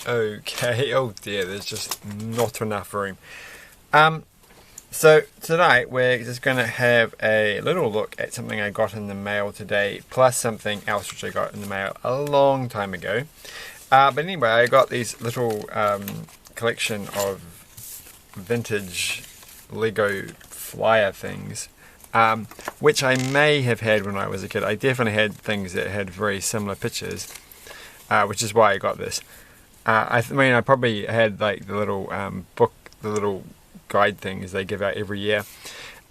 Okay, oh dear, there's just not enough room. So tonight we're just going to have a little look at something I got in the mail today, plus something else which I got in the mail a long time ago. But anyway, I got these little collection of vintage Lego flyer things, which I may have had when I was a kid. I definitely had things that had very similar pictures, which is why I got this. I mean, I probably had like the little book, the little guide things they give out every year,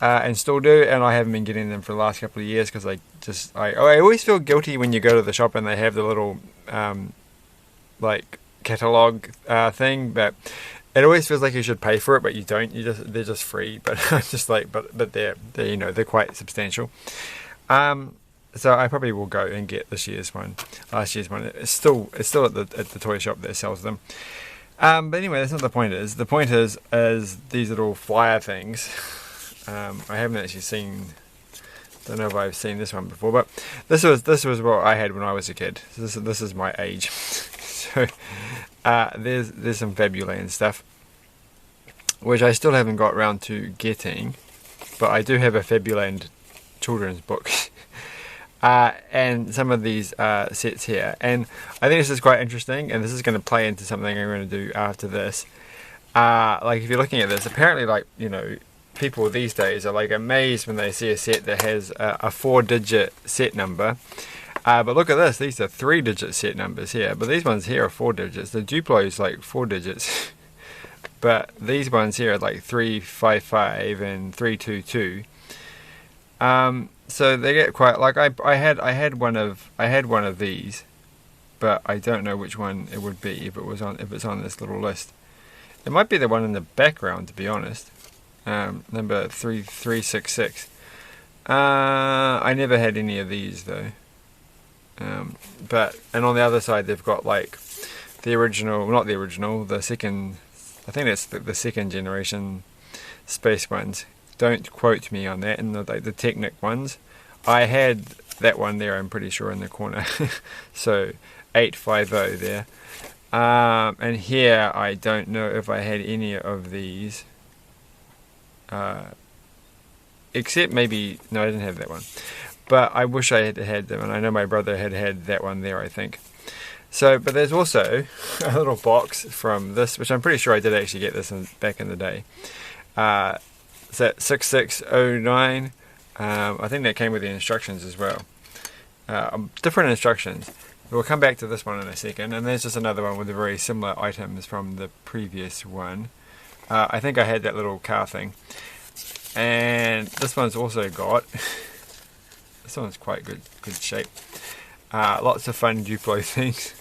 and still do, and I haven't been getting them for the last couple of years because I always feel guilty when you go to the shop and they have the little like catalogue thing, but it always feels like you should pay for it, but you don't. They're just free. But I'm just like, but they're they're quite substantial. So I probably will go and get last year's one. It's still at the toy shop that sells them. But anyway, that's not the point. The point is these little flyer things. I haven't actually seen. Don't know if I've seen this one before, but this was what I had when I was a kid. This is my age. So there's some Fabuland stuff, which I still haven't got around to getting, but I do have a Fabuland children's book. And some of these sets here, and I think this is quite interesting, and this is going to play into something I'm going to do after this. Like if you're looking at this, apparently, like, people these days are like amazed when they see a set that has a 4-digit set number. But look at this; these are 3-digit set numbers here, but these ones here are 4 digits. The Duplo is like 4 digits, but these ones here are like 355 and 322. So they get quite like I had one of these, but I don't know which one it would be if it's on this little list. It might be the one in the background, to be honest. Number 3366. I never had any of these though. And on the other side they've got like the original, not the original, the second. I think that's the second generation space ones. Don't quote me on that. And the Technic ones, I had that one there, I'm pretty sure, in the corner. So 850 there. And here I don't know if I had any of these. Except maybe, no, I didn't have that one. But I wish I had had them, and I know my brother had that one there, I think. So, but there's also a little box from this, which I'm pretty sure I did actually get this back in the day. Is that 6609? I think that came with the instructions as well. Different instructions. We'll come back to this one in a second. And there's just another one with the very similar items from the previous one. I think I had that little car thing. And this one's also got... This one's quite good shape. Lots of fun Duplo things.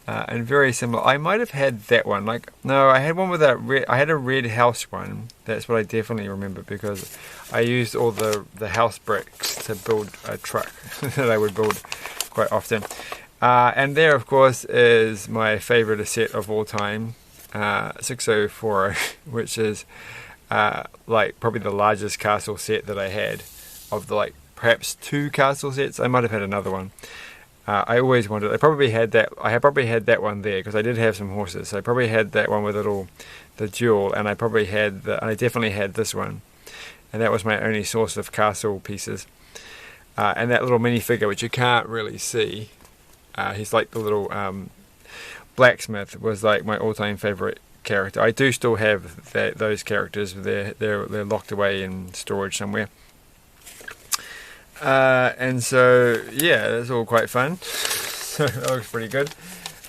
And very similar. I might have had that one. No, I had one with that red. I had a red house one. That's what I definitely remember, because I used all the house bricks to build a truck that I would build quite often. And there, of course, is my favorite set of all time, 6040, which is like probably the largest castle set that I had, of the perhaps 2 castle sets. I might have had another one. I always wanted. I probably had that one there because I did have some horses. So I probably had that one with the dual, and I definitely had this one, and that was my only source of castle pieces. And that little minifigure, which you can't really see, he's like the little blacksmith, was like my all-time favorite character. I do still have those characters. They're locked away in storage somewhere. And so, yeah, that's all quite fun. So that looks pretty good.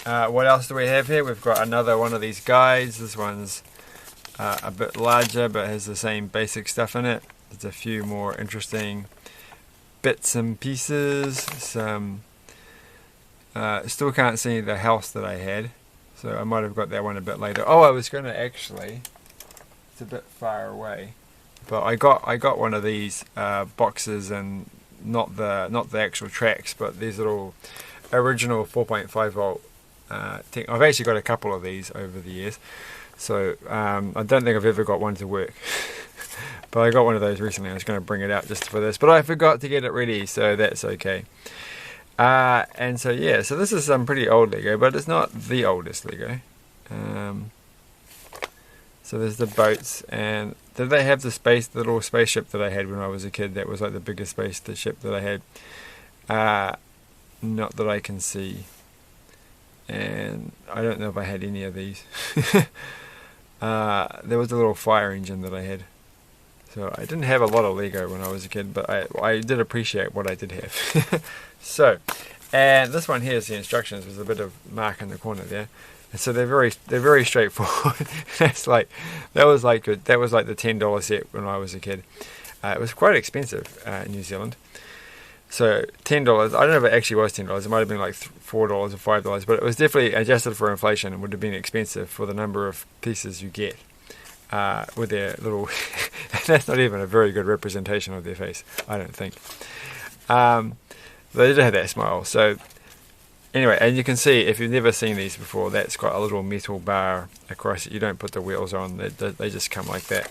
What else do we have here? We've got another one of these guides. This one's a bit larger, but has the same basic stuff in it. There's a few more interesting bits and pieces. Some still can't see the house that I had, so I might have got that one a bit later. Oh, I was going to actually. It's a bit far away, but I got one of these boxes, and not the actual tracks, but these little original 4.5 volt. I've actually got a couple of these over the years, so I don't think I've ever got one to work. But I got one of those recently. I was going to bring it out just for this, but I forgot to get it ready, so that's okay. And so yeah, so this is some pretty old Lego, but it's not the oldest Lego. So there's the boats, and did they have the little spaceship that I had when I was a kid? That was like the biggest spaceship that I had. Not that I can see, and I don't know if I had any of these. There was a little fire engine that I had. So I didn't have a lot of Lego when I was a kid, but I did appreciate what I did have. So, and this one here is the instructions. There's a bit of mark in the corner there. And so they're very straightforward. that was like the $10 set when I was a kid. It was quite expensive in New Zealand. So $10. I don't know if it actually was $10. It might have been like $4 or $5, but it was definitely adjusted for inflation. It would have been expensive for the number of pieces you get with their little. That's not even a very good representation of their face, I don't think. They did have that smile. So. Anyway, and you can see, if you've never seen these before, that's got a little metal bar across it. You don't put the wheels on, they just come like that.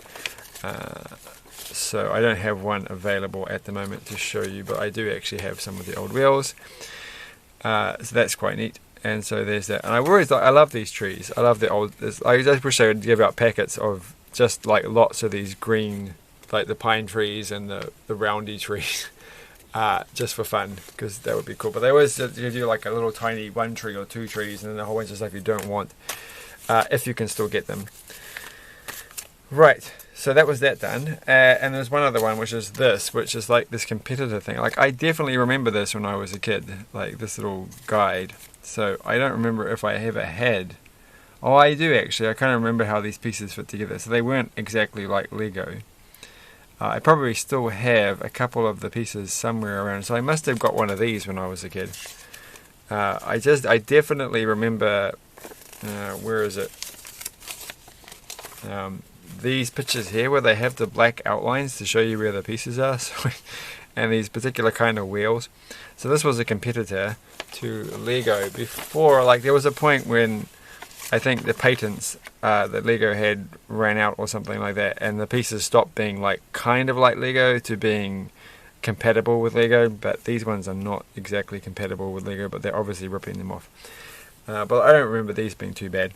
So I don't have one available at the moment to show you, but I do actually have some of the old wheels. So that's quite neat. And so there's that. And I love these trees. I love the old, I just wish they would give out packets of just like lots of these green, like the pine trees and the roundy trees. Just for fun, because that would be cool. But they always give you like a little tiny 1 tree or 2 trees, and then a whole bunch of stuff you don't want, if you can still get them. Right, so that was that done. And there's one other one, which is like this competitor thing. Like, I definitely remember this when I was a kid, like this little guide. So I don't remember if I ever had. Oh, I do actually. I kind of remember how these pieces fit together. So they weren't exactly like Lego. I probably still have a couple of the pieces somewhere around, so I must have got one of these when I was a kid. I definitely remember, where is it? These pictures here where they have the black outlines to show you where the pieces are, and these particular kind of wheels. So this was a competitor to Lego before, like there was a point when I think the patents that Lego had ran out or something like that, and the pieces stopped being like kind of like Lego to being compatible with Lego. But these ones are not exactly compatible with Lego, but they're obviously ripping them off. But I don't remember these being too bad.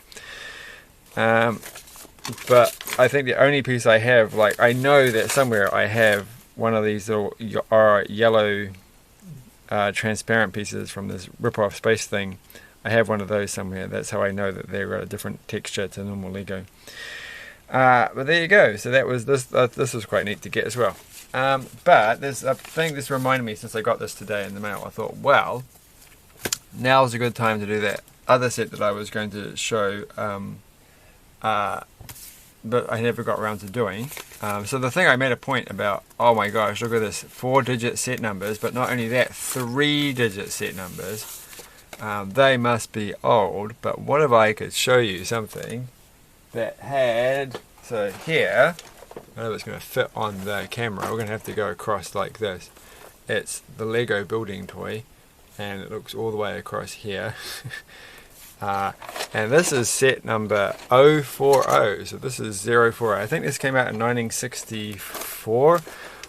But I think the only piece I have, like I know that somewhere I have one of these little yellow transparent pieces from this rip-off space thing. I have one of those somewhere. That's how I know that they're a different texture to normal Lego. But there you go. So that was this. This was quite neat to get as well. But there's a thing this reminded me since I got this today in the mail. I thought, well, now's a good time to do that other set that I was going to show, but I never got around to doing. So the thing I made a point about, oh my gosh, look at this, 4-digit set numbers, but not only that, 3-digit set numbers. They must be old, but what if I could show you something that had, so here, I don't know if it's going to fit on the camera, we're going to have to go across like this. It's the Lego building toy, and it looks all the way across here. And this is set number 040, so this is 040. I think this came out in 1964.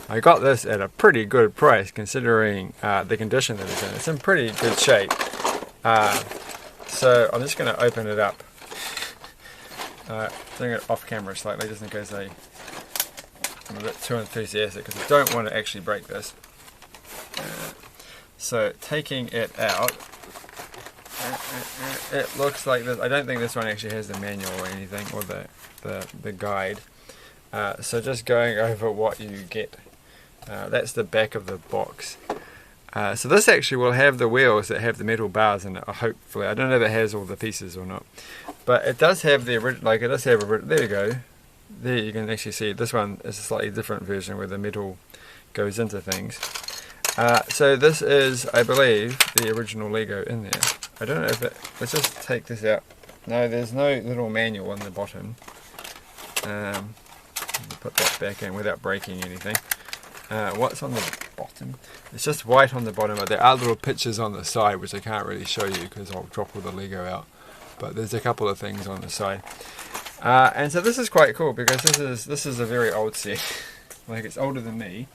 I got this at a pretty good price considering the condition that it's in. It's in pretty good shape. So I'm just going to open it up. Doing it off camera slightly just in case I'm a bit too enthusiastic, because I don't want to actually break this. So taking it out, it looks like this. I don't think this one actually has the manual or anything, or the guide. So just going over what you get. That's the back of the box. So this actually will have the wheels that have the metal bars in it, hopefully. I don't know if it has all the pieces or not. But it does have the original, like it does have a, there you go. There you can actually see it. This one is a slightly different version where the metal goes into things. So this is, I believe, the original Lego in there. I don't know if it, let's just take this out. No, there's no little manual on the bottom. Put that back in without breaking anything. What's on the bottom? It's just white on the bottom, but there are little pictures on the side which I can't really show you because I'll drop all the Lego out. But there's a couple of things on the side. And so this is quite cool because this is a very old set. Like, it's older than me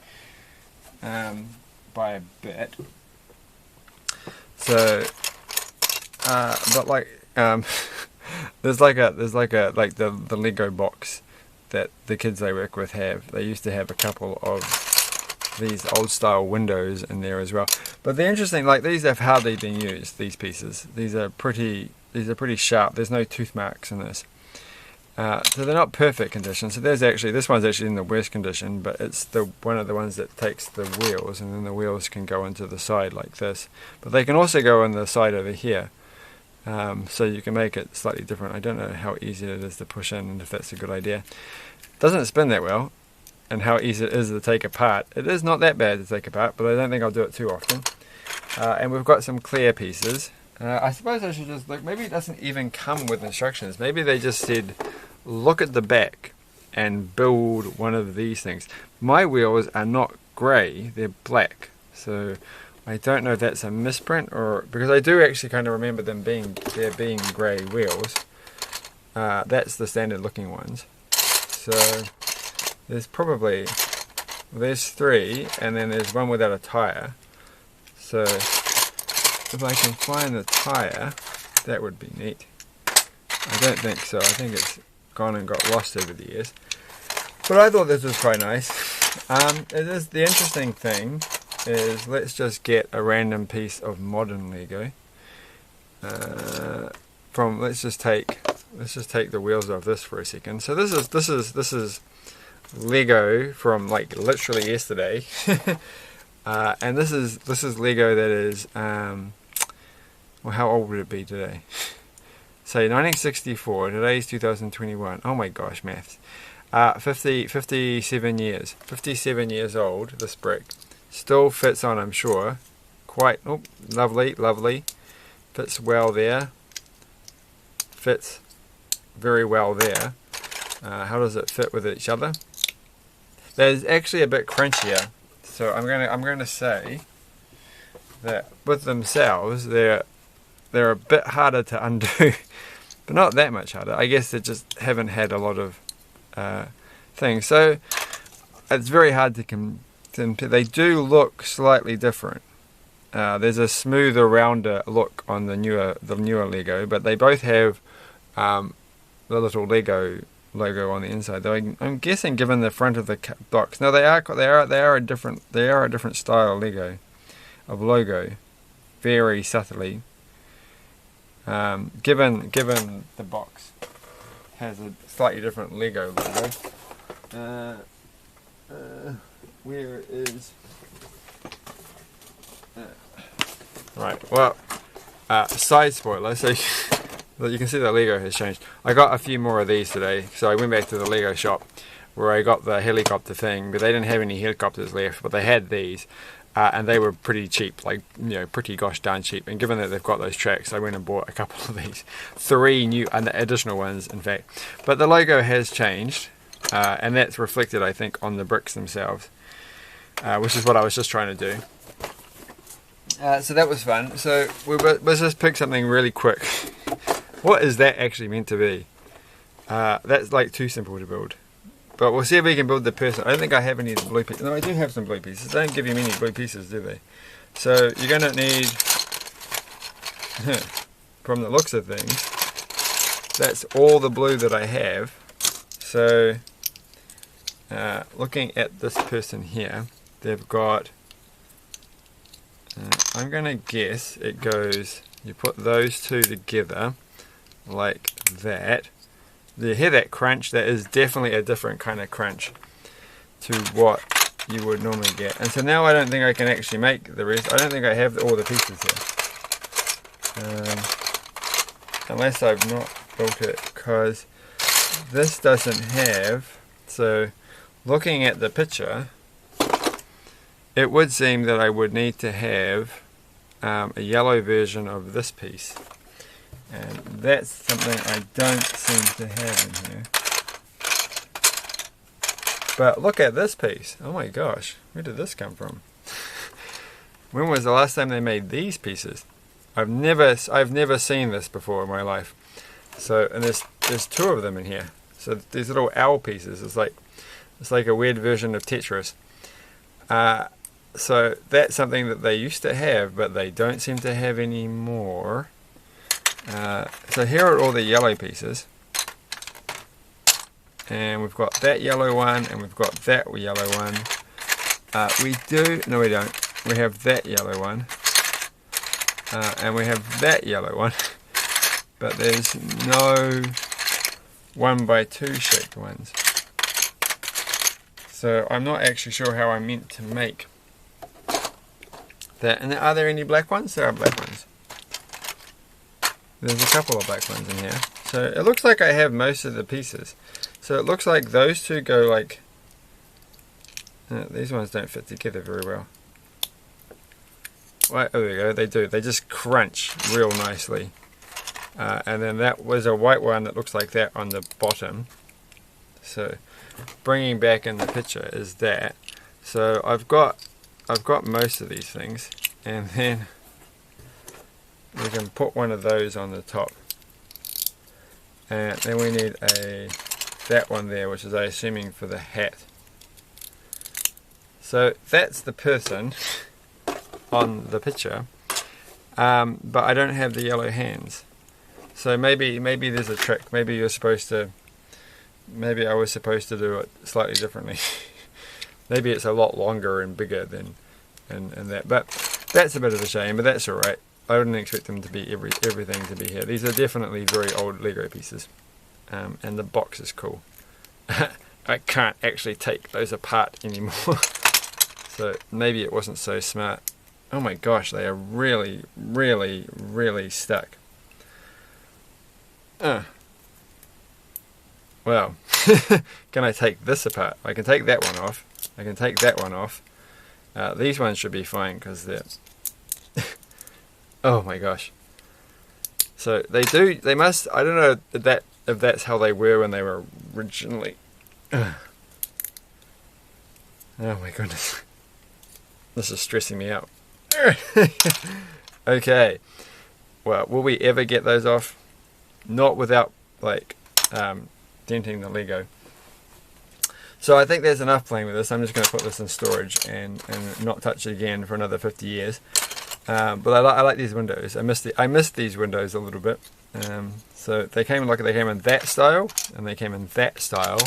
by a bit. So, but like, there's like the Lego box that the kids they work with have. They used to have a couple of these old style windows in there as well. But they're interesting. Like these have hardly been used. These pieces. These are pretty sharp. There's no tooth marks in this. So they're not perfect condition. So there's actually, this one's actually in the worst condition, but it's one of the ones that takes the wheels, and then the wheels can go into the side like this. But they can also go in the side over here. So you can make it slightly different. I don't know how easy it is to push in and if that's a good idea. Doesn't spin that well, and how easy it is to take apart. It is not that bad to take apart, but I don't think I'll do it too often. And we've got some clear pieces. I suppose I should just look, maybe it doesn't even come with instructions. Maybe they just said, look at the back and build one of these things. My wheels are not grey, they're black. So I don't know if that's a misprint or, because I do actually kind of remember them being grey wheels. That's the standard looking ones. So there's three, and then there's one without a tyre. So if I can find the tyre, that would be neat. I don't think so. I think it's gone and got lost over the years. But I thought this was quite nice. It is, the interesting thing is, let's just get a random piece of modern Lego. Let's just take the wheels off this for a second. So this is Lego from like literally yesterday. And this is Lego that is well, how old would it be today? Say 1964, today's 2021. Oh my gosh, maths. 57 years. 57 years old, this brick. Still fits on, I'm sure. Quite, oh, lovely. Fits well there. Fits very well there. How does it fit with each other? There's actually a bit crunchier. So I'm gonna say that with themselves, they're a bit harder to undo, but not that much harder. I guess they just haven't had a lot of things. So it's very hard to compare. They do look slightly different. There's a smoother, rounder look on the newer Lego, but they both have the little Lego logo on the inside. Though I'm guessing, given the front of the box, no, they are a different style of logo, very subtly. Given the box has a slightly different Lego logo. Where is right? Well, side spoiler. So you can see the Lego has changed. I got a few more of these today, so I went back to the Lego shop where I got the helicopter thing, but they didn't have any helicopters left, but they had these. And they were pretty cheap, like, you know, pretty gosh darn cheap. And given that they've got those tracks, I went and bought a couple of these. 3 new and additional ones, in fact. But the logo has changed, and that's reflected, I think, on the bricks themselves, which is what I was just trying to do. So that was fun. So let's just pick something really quick. What is that actually meant to be? That's like too simple to build. But we'll see if we can build the person. I don't think I have any of the blue pieces. No, I do have some blue pieces. They don't give you many blue pieces, do they? So you're going to need, from the looks of things, that's all the blue that I have. So looking at this person here, they've got, I'm going to guess it goes, you put those two together like that. You hear that crunch? That is definitely a different kind of crunch to what you would normally get. And so now I don't think I can actually make the rest. I don't think I have all the pieces here. Unless I've not built it, because this doesn't have. So looking at the picture, it would seem that I would need to have a yellow version of this piece. And that's something I don't seem to have in here. But look at this piece. Oh my gosh, where did this come from? When was the last time they made these pieces? I've never seen this before in my life. So, and there's 2 of them in here. So these little owl pieces. It's like a weird version of Tetris. So that's something that they used to have, but they don't seem to have anymore. So here are all the yellow pieces. And we've got that yellow one, and we've got that yellow one. No we don't. We have that yellow one. And we have that yellow one. But there's no 1x2 shaped ones. So I'm not actually sure how I meant to make that. And are there any black ones? There are black ones. There's a couple of black ones in here. So it looks like I have most of the pieces. So it looks like those two go like... these ones don't fit together very well. Well, there we go, they do. They just crunch real nicely. And then that was a white one that looks like that on the bottom. So bringing back in the picture is that. So I've got most of these things, and then we can put one of those on the top. And then we need that one there, which is, I'm assuming, for the hat. So that's the person on the picture, but I don't have the yellow hands. So maybe there's a trick. Maybe I was supposed to do it slightly differently. Maybe it's a lot longer and bigger than that. But that's a bit of a shame, but that's alright. I wouldn't expect them to be everything to be here. These are definitely very old Lego pieces. And the box is cool. I can't actually take those apart anymore. So maybe it wasn't so smart. Oh my gosh, they are really, really, really stuck. Well, can I take this apart? I can take that one off. I can take that one off. These ones should be fine because they're... Oh my gosh. So they must, I don't know if that's how they were when they were originally. Oh my goodness. This is stressing me out. Okay. Well, will we ever get those off? Not without, like, denting the Lego. So I think there's enough playing with this. I'm just going to put this in storage and not touch it again for another 50 years. But I like these windows. I missed these windows a little bit. So they came in that style, and they came in that style,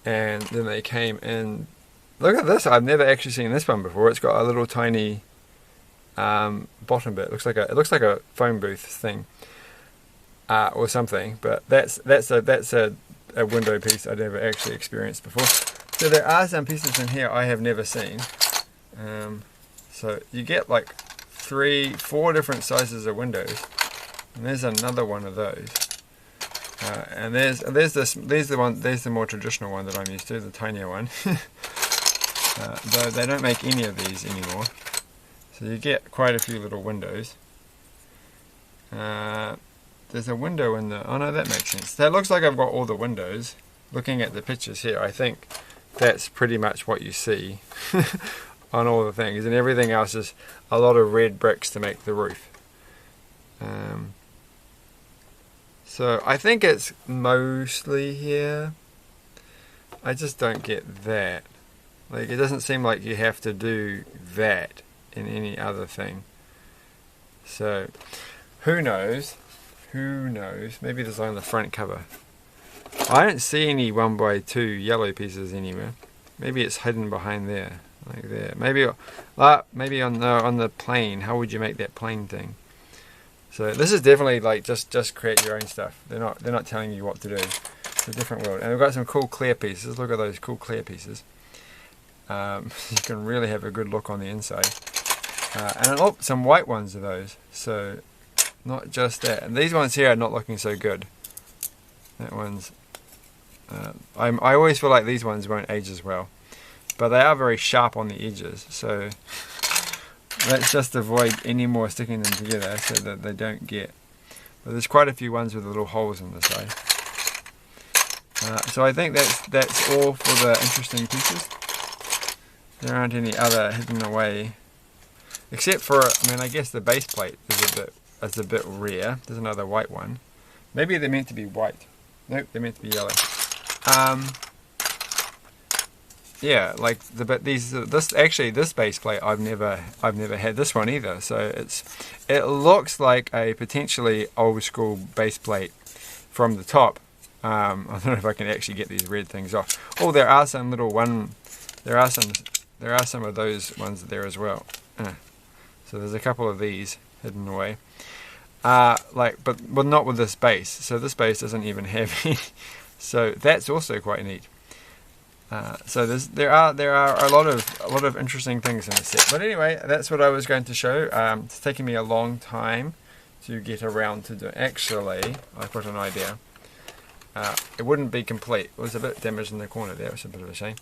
and then they came in. Look at this! I've never actually seen this one before. It's got a little tiny bottom bit. It looks like a phone booth thing, or something. But that's a window piece I've never actually experienced before. So there are some pieces in here I have never seen. So you get like 3-4 different sizes of windows, and there's another one of those. And there's the more traditional one that I'm used to, the tinier one. Though they don't make any of these anymore. So you get quite a few little windows. There's a window in the... Oh no, that makes sense. That looks like I've got all the windows. Looking at the pictures here, I think that's pretty much what you see on all the things. And everything else is a lot of red bricks to make the roof. So I think it's mostly here. I just don't get that. Like, it doesn't seem like you have to do that in any other thing. So, who knows? Who knows? Maybe there's on the front cover. I don't see any 1x2 yellow pieces anywhere. Maybe it's hidden behind there, like there. Maybe on the plane. How would you make that plane thing? So this is definitely like just create your own stuff. They're not telling you what to do. It's a different world. And we've got some cool clear pieces. Look at those cool clear pieces. You can really have a good look on the inside. And some white ones of those. So not just that. And these ones here are not looking so good. That one's... I always feel like these ones won't age as well. But they are very sharp on the edges. So let's just avoid any more sticking them together so that they don't get... But there's quite a few ones with little holes in the side. So I think that's all for the interesting pieces. There aren't any other hidden away, except for, I mean, I guess the base plate is a bit rare. There's another white one. Maybe they're meant to be white. Nope, they're meant to be yellow. yeah, like this base plate I've never had this one either. So it looks like a potentially old school base plate from the top. I don't know if I can actually get these red things off. Oh, there are some of those ones there as well. So there's a couple of these hidden away. But not with this base. So this base doesn't even have any. So that's also quite neat. So there are a lot of interesting things in the set. But anyway, that's what I was going to show. It's taking me a long time to get around to do. Actually, I've got an idea. It wouldn't be complete. It was a bit damaged in the corner there. It's a bit of a shame.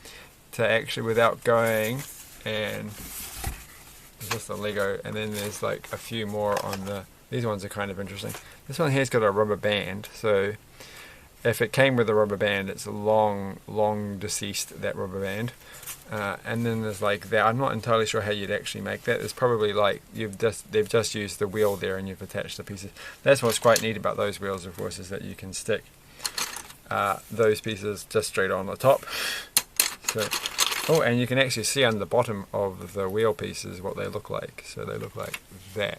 To actually, without going and there's just the Lego, and then there's like a few more on the. These ones are kind of interesting. This one here's got a rubber band, so if it came with a rubber band, it's a long deceased, that rubber band. And then there's like that. I'm not entirely sure how you'd actually make that. It's probably like they've just used the wheel there and you've attached the pieces. That's what's quite neat about those wheels, of course, is that you can stick those pieces just straight on the top. So, oh, and you can actually see on the bottom of the wheel pieces what they look like. So they look like that.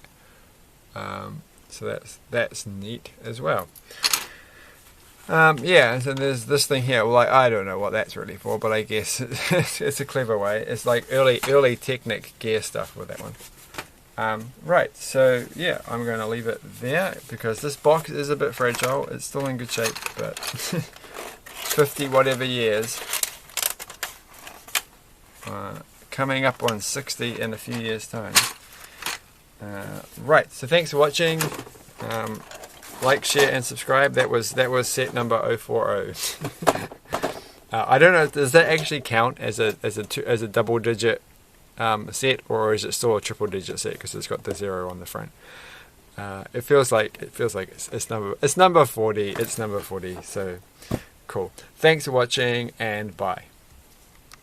So that's neat as well. Yeah, so there's this thing here. Well, I don't know what that's really for, but I guess it's a clever way. It's like early Technic gear stuff with that one. Right, so yeah, I'm going to leave it there because this box is a bit fragile. It's still in good shape, but 50 whatever years. Coming up on 60 in a few years' time. Right, so thanks for watching. Like, share, and subscribe. That was set number 040. I don't know. Does that actually count as a double digit set, or is it still a triple digit set because it's got the 0 on the front? It feels like it's number 40. It's number 40. So cool. Thanks for watching, and bye.